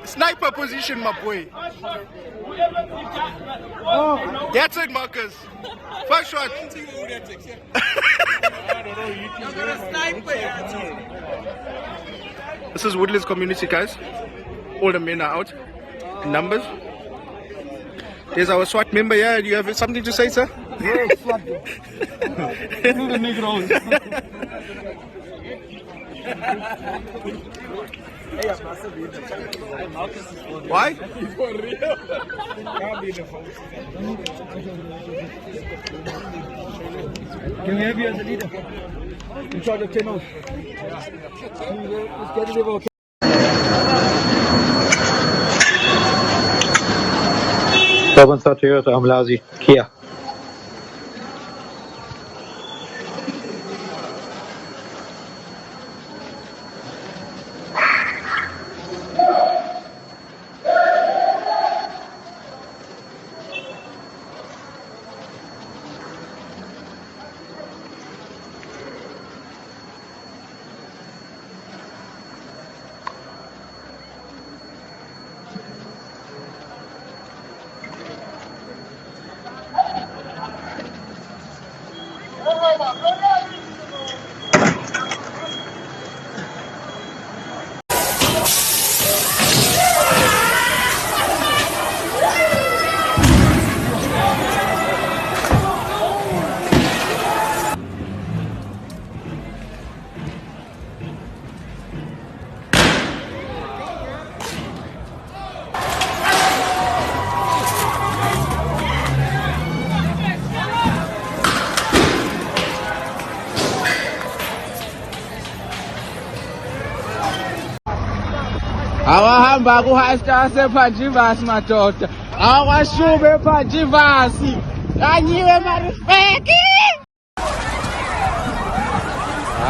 Sniper position, my boy. That's it, Marcus. First shot. This is Woodlands community, guys. All the men are out in numbers. There's our SWAT member here. Do you have something to say, sir? Yes, SWAT. The Negroes. Why? Can we have you as a leader? In charge of 10 off. Let's get it over. طبعا تويوتا ملازي كيا awahamba kuhasta sephanjivasi madoda awashube ephanjivasi kanyiwe marifeki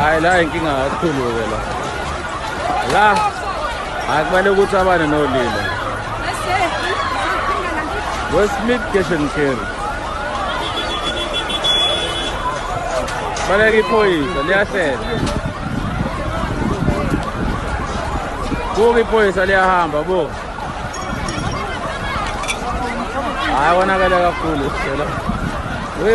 hayi la inkinga kakhulu ke la akumele ukuthi abane nolilo Westmid Cation Carry baleki iphoyisa liyahlela buka iphoyisa liyahamba buka hayi wonakala kakhulu sicela we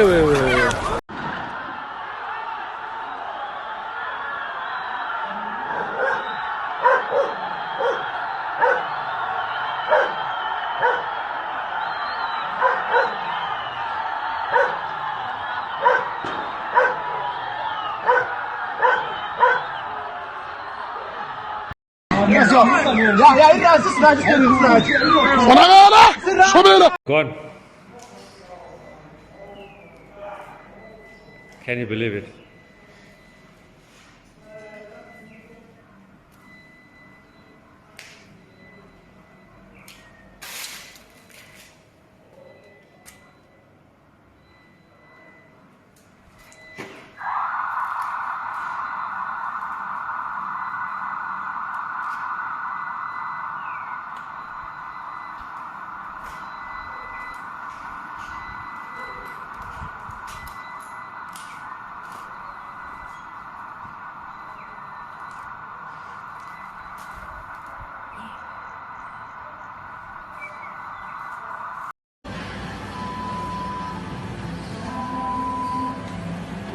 Gone. Can you believe it?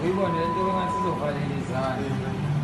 uyibone lento engathi izovalelizana